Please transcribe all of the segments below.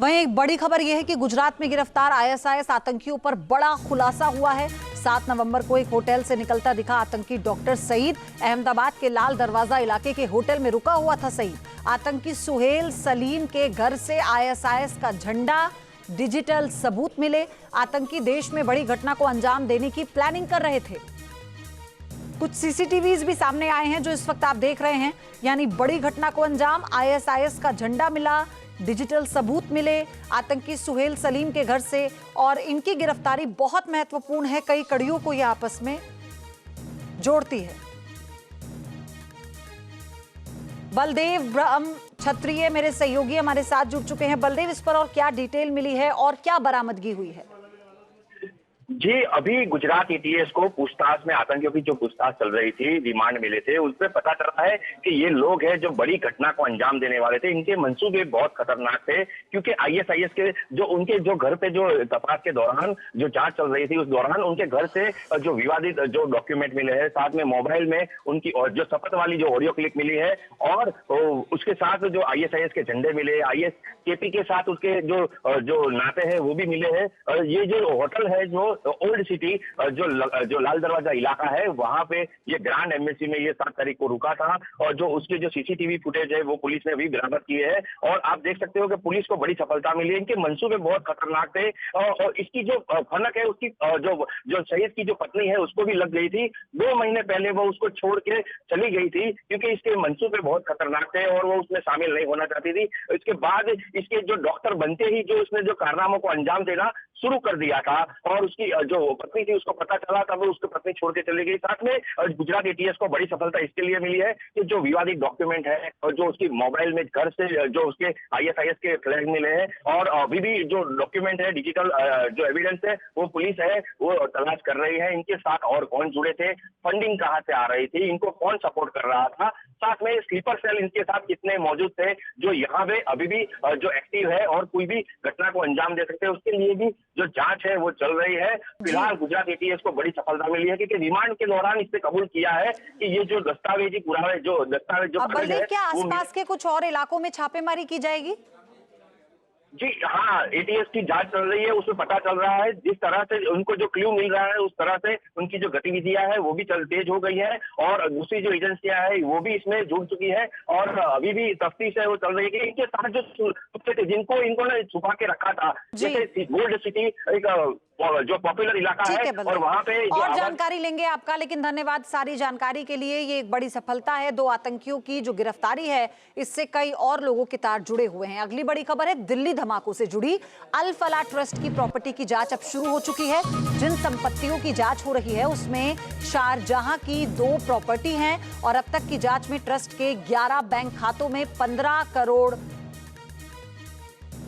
वहीं एक बड़ी खबर यह है कि गुजरात में गिरफ्तार आईएसआईएस आतंकियों पर बड़ा खुलासा हुआ है। 7 नवंबर को एक होटल से निकलता दिखा आतंकी डॉक्टर सईद। अहमदाबाद के लाल दरवाजा इलाके के होटल में रुका हुआ था सईद। आतंकी सुहेल सलीम के घर से आईएसआईएस का झंडा, डिजिटल सबूत मिले। आतंकी देश में बड़ी घटना को अंजाम देने की प्लानिंग कर रहे थे। कुछ सीसीटीवीज भी सामने आए हैं जो इस वक्त आप देख रहे हैं। यानी बड़ी घटना को अंजाम, आईएसआईएस का झंडा मिला, डिजिटल सबूत मिले आतंकी सुहेल सलीम के घर से, और इनकी गिरफ्तारी बहुत महत्वपूर्ण है। कई कड़ियों को यह आपस में जोड़ती है। बलदेव ब्रह्म क्षत्रिय मेरे सहयोगी हमारे साथ जुड़ चुके हैं। बलदेव, इस पर और क्या डिटेल मिली है और क्या बरामदगी हुई है? जी, अभी गुजरात एटीएस को पूछताछ में, आतंकियों की जो पूछताछ चल रही थी, रिमांड मिले थे, उसमें पता चला है कि ये लोग हैं जो बड़ी घटना को अंजाम देने वाले थे। इनके मंसूबे बहुत खतरनाक थे, क्योंकि आईएसआईएस के उनके घर पे जो तपास के दौरान जो जांच चल रही थी, उस दौरान उनके घर से जो विवादित जो डॉक्यूमेंट मिले हैं, साथ में मोबाइल में उनकी और जो शपथ वाली जो ऑडियो क्लिप मिली है, और उसके साथ जो आईएसआईएस के झंडे मिले, आईएसकेपी के साथ उसके जो नाते हैं वो भी मिले हैं। ये जो होटल है, जो ओल्ड सिटी, जो लाल दरवाजा इलाका है, वहां पे ये ग्रांड एम्बेसी में ये 7 तारीख को रुका था, और जो उसके जो सीसीटीवी फुटेज है वो पुलिस ने भी बरामद किए हैं। और आप देख सकते हो कि पुलिस को बड़ी सफलता मिली है। इनके मंसूबे बहुत खतरनाक थे, और इसकी जो फनक है, उसकी जो शहीद की जो पत्नी है उसको भी लग गई थी। 2 महीने पहले वो उसको छोड़ के चली गई थी, क्योंकि इसके मंसूबे बहुत खतरनाक थे और वो उसमें शामिल नहीं होना चाहती थी। इसके बाद इसके जो डॉक्टर बनते ही जो उसने जो कारनामों को अंजाम देना शुरू कर दिया था, और उसकी जो पत्नी थी उसको पता चला, तब वो उसकी पत्नी छोड़ के चली गई। साथ में गुजरात एटीएस को बड़ी सफलता इसके लिए मिली है कि जो विवादित डॉक्यूमेंट है और जो उसकी मोबाइल में घर से जो उसके आईएसआईएस के फ्लैग मिले हैं, और अभी भी जो डॉक्यूमेंट है, डिजिटल जो एविडेंस है, वो पुलिस है वो तलाश कर रही है। इनके साथ और कौन जुड़े थे, फंडिंग कहाँ से आ रही थी, इनको कौन सपोर्ट कर रहा था, साथ में स्लीपर सेल इनके साथ कितने मौजूद थे जो यहाँ पे अभी भी जो एक्टिव है और कोई भी घटना को अंजाम दे सकते हैं, उसके लिए भी जो जांच है वो चल रही है। फिलहाल गुजरात एटीएस को बड़ी सफलता मिली है, क्योंकि रिमांड के दौरान इससे कबूल किया है कि ये जो दस्तावेजी पुरावे जो दस्तावेज जो क्या आसपास के कुछ और इलाकों में छापेमारी की जाएगी? जी हाँ, एटीएस की जांच चल रही है, उसमें पता चल रहा है जिस तरह से उनको जो क्लू मिल रहा है, उस तरह से उनकी जो गतिविधियां है वो भी तेज हो गई है, और दूसरी जो एजेंसियां है वो भी इसमें जुड़ चुकी है, और अभी भी तफ्तीश है वो चल रही है कि इनके साथ जो थे जिनको इन्होंने छुपा के रखा था, जैसे गोल्ड सिटी एक जो पॉपुलर इलाका है, और वहां पे और जानकारी लेंगे आपका, लेकिन धन्यवाद सारी जानकारी के लिए। ये एक बड़ी सफलता है। 2 आतंकियों की जो गिरफ्तारी है, इससे कई और लोगों के तार जुड़े हुए हैं। अगली बड़ी खबर है दिल्ली धमाकों से जुड़ी। अल फलाह ट्रस्ट की प्रॉपर्टी की जांच अब शुरू हो चुकी है। जिन संपत्तियों की जांच हो रही है उसमें शारजाह की 2 प्रॉपर्टी हैं, और अब तक की जांच में ट्रस्ट के 11 बैंक खातों में 15 करोड़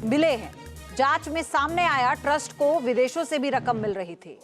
मिले हैं। जांच में सामने आया ट्रस्ट को विदेशों से भी रकम मिल रही थी।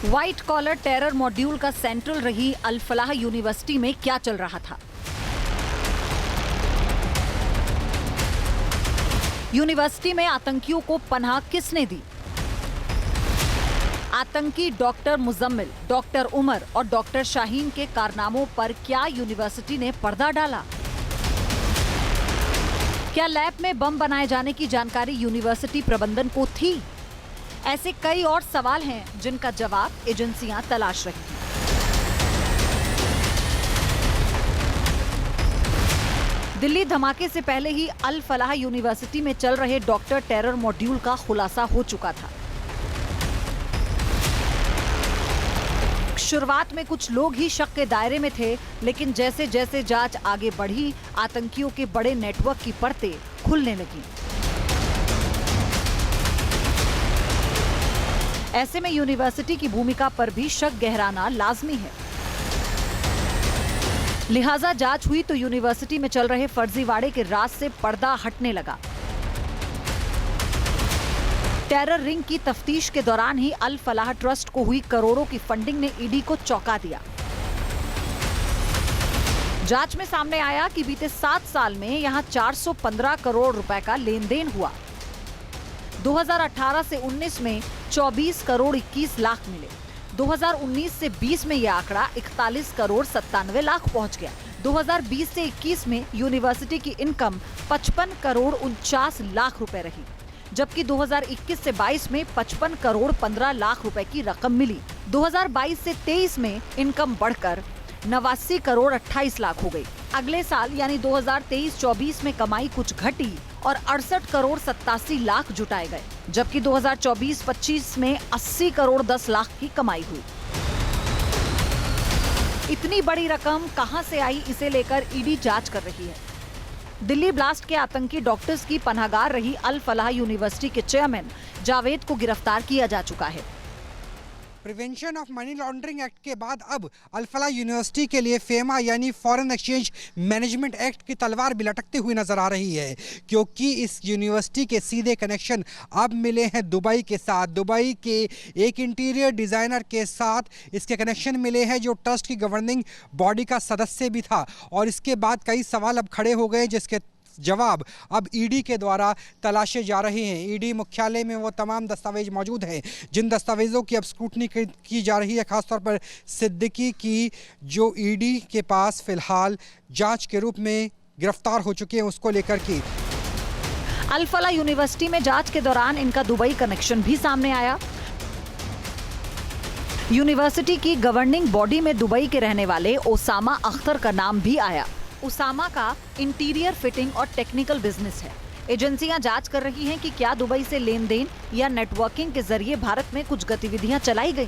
व्हाइट कॉलर टेरर मॉड्यूल का सेंट्रल रही अल फलाह यूनिवर्सिटी में क्या चल रहा था? यूनिवर्सिटी में आतंकियों को पनाह किसने दी? आतंकी डॉक्टर मुजम्मिल, डॉक्टर उमर और डॉक्टर शाहीन के कारनामों पर क्या यूनिवर्सिटी ने पर्दा डाला? क्या लैब में बम बनाए जाने की जानकारी यूनिवर्सिटी प्रबंधन को थी? ऐसे कई और सवाल हैं जिनका जवाब एजेंसियां तलाश रही हैं। दिल्ली धमाके से पहले ही अल फलाह यूनिवर्सिटी में चल रहे डॉक्टर टेरर मॉड्यूल का खुलासा हो चुका था। शुरुआत में कुछ लोग ही शक के दायरे में थे, लेकिन जैसे जैसे जांच आगे बढ़ी, आतंकियों के बड़े नेटवर्क की परतें खुलने लगी। ऐसे में यूनिवर्सिटी की भूमिका पर भी शक गहराना लाजमी है। लिहाजा जांच हुई तो यूनिवर्सिटी में चल रहे फर्जीवाड़े के राज से पर्दा हटने लगा। टेरर रिंग की तफ्तीश के दौरान ही अल फलाह ट्रस्ट को हुई करोड़ों की फंडिंग ने ईडी को चौंका दिया। जांच में सामने आया कि बीते 7 साल में यहां 415 करोड़ रुपए का लेन देन हुआ। 2018 से 19 में 24 करोड़ 21 लाख मिले। 2019 से 20 में यह आंकड़ा 41 करोड़ 97 लाख पहुंच गया। 2020 से 21 में यूनिवर्सिटी की इनकम 55 करोड़ 49 लाख रुपए रही, जबकि 2021 से 22 में 55 करोड़ 15 लाख रुपए की रकम मिली। 2022 से 23 में इनकम बढ़कर 89 करोड़ 28 लाख हो गई। अगले साल यानी 2023-24 में कमाई कुछ घटी और 68 करोड़ 87 लाख जुटाए गए, जबकि 2024-25 में 80 करोड़ 10 लाख की कमाई हुई। इतनी बड़ी रकम कहां से आई, इसे लेकर ईडी जांच कर रही है। दिल्ली ब्लास्ट के आतंकी डॉक्टर्स की पनाहगार रही अल फलाह यूनिवर्सिटी के चेयरमैन जावेद को गिरफ्तार किया जा चुका है। Prevention of money laundering act के बाद अब अल फलाह यूनिवर्सिटी के लिए फेमा यानी फॉरेन एक्सचेंज मैनेजमेंट एक्ट की तलवार भी लटकती हुई नजर आ रही है, क्योंकि इस यूनिवर्सिटी के सीधे कनेक्शन अब मिले हैं दुबई के साथ। दुबई के एक इंटीरियर डिजाइनर के साथ इसके कनेक्शन मिले हैं, जो ट्रस्ट की गवर्निंग बॉडी का सदस्य भी था। और इसके बाद कई सवाल अब खड़े हो गए, जिसके जवाब अब ईडी के द्वारा तलाशे जा रहे हैं। ईडी मुख्यालय में वो तमाम दस्तावेज मौजूद हैं जिन दस्तावेजों की अब स्क्रूटनी की जा रही है, खासतौर पर सिद्दीकी की, जो ईडी के पास फिलहाल जांच के रूप में गिरफ्तार हो चुके हैं, उसको लेकर की अल फलाह यूनिवर्सिटी में जांच के दौरान इनका दुबई कनेक्शन भी सामने आया। यूनिवर्सिटी की गवर्निंग बॉडी में दुबई के रहने वाले ओसामा अख्तर का नाम भी आया। उसामा का इंटीरियर फिटिंग और टेक्निकल बिजनेस है। एजेंसियां जांच कर रही हैं कि क्या दुबई से लेन देन या नेटवर्किंग के जरिए भारत में कुछ गतिविधियां चलाई गईं।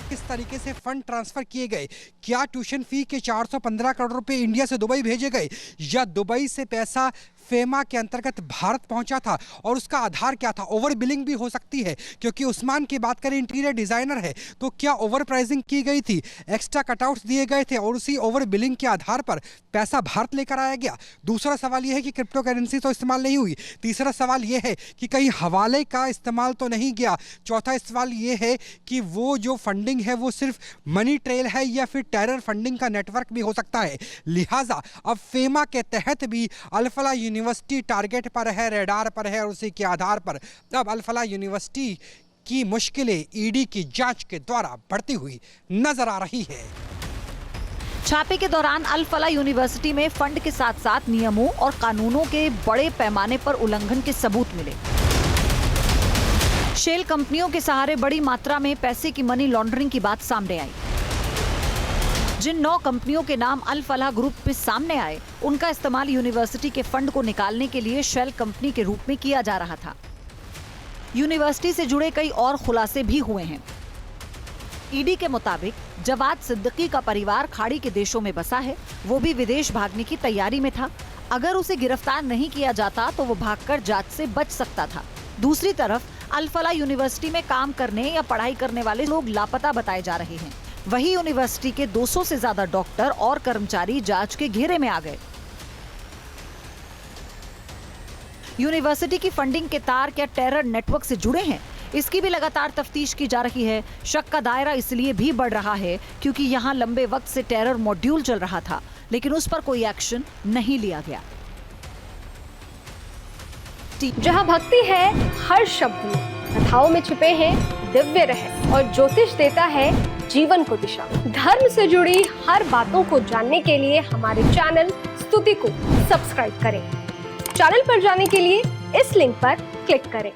किस तरीके से फंड ट्रांसफर किए गए, क्या ट्यूशन फी के 415 करोड़ रुपए इंडिया से दुबई भेजे गए, या दुबई से पैसा फेमा के अंतर्गत भारत पहुंचा था और उसका आधार क्या था। ओवर बिलिंग भी हो सकती है, क्योंकि उस्मान की बात करें इंटीरियर डिजाइनर है, तो क्या ओवर प्राइसिंग की गई थी, एक्स्ट्रा कटआउट्स दिए गए थे और उसी ओवर बिलिंग के आधार पर पैसा भारत लेकर आया गया। दूसरा सवाल यह है कि क्रिप्टो करेंसी तो इस्तेमाल नहीं हुई। तीसरा सवाल यह है कि कहीं हवाले का इस्तेमाल तो नहीं गया। चौथा सवाल यह है कि वो जो फंडिंग है वो सिर्फ मनी ट्रेल है या फिर टेरर फंडिंग का नेटवर्क भी हो सकता है। लिहाजा अब फेमा के तहत भी अल फलाह यूनिवर्सिटी टारगेट पर है, रेडार पर है, और उसी के आधार पर अब अल फलाह यूनिवर्सिटी की मुश्किलें ईडी की जांच के द्वारा बढ़ती हुई नजर आ रही है। छापे के दौरान अल फलाह यूनिवर्सिटी में फंड के साथ साथ नियमों और कानूनों के बड़े पैमाने पर उल्लंघन के सबूत मिले। शेल कंपनियों के सहारे बड़ी मात्रा में पैसे की मनी लॉन्ड्रिंग की बात सामने आई। जिन 9 कंपनियों के नाम अल फलाह ग्रुप पे सामने आए, उनका इस्तेमाल यूनिवर्सिटी के फंड को निकालने के लिए शेल कंपनी के रूप में किया जा रहा था। यूनिवर्सिटी से जुड़े कई और खुलासे भी हुए हैं। ईडी के मुताबिक जवाद सिद्दीकी का परिवार खाड़ी के देशों में बसा है, वो भी विदेश भागने की तैयारी में था। अगर उसे गिरफ्तार नहीं किया जाता तो वो भागकर जांच से बच सकता था। दूसरी तरफ अल फलाह यूनिवर्सिटी में काम करने या पढ़ाई करने वाले लोग लापता बताए जा रहे हैं। वही यूनिवर्सिटी के 200 से ज्यादा डॉक्टर और कर्मचारी जांच के घेरे में आ गए। यूनिवर्सिटी की फंडिंग के तार क्या टेरर नेटवर्क से जुड़े हैं, इसकी भी लगातार तफ्तीश की जा रही है। शक का दायरा इसलिए भी बढ़ रहा है क्योंकि यहाँ लंबे वक्त से टेरर मॉड्यूल चल रहा था, लेकिन उस पर कोई एक्शन नहीं लिया गया। जहाँ भक्ति है हर शब्द में, कथाओं में छुपे हैं दिव्य रहस्य और ज्योतिष देता है जीवन को दिशा। धर्म से जुड़ी हर बातों को जानने के लिए हमारे चैनल स्तुति को सब्सक्राइब करें। चैनल पर जाने के लिए इस लिंक पर क्लिक करें।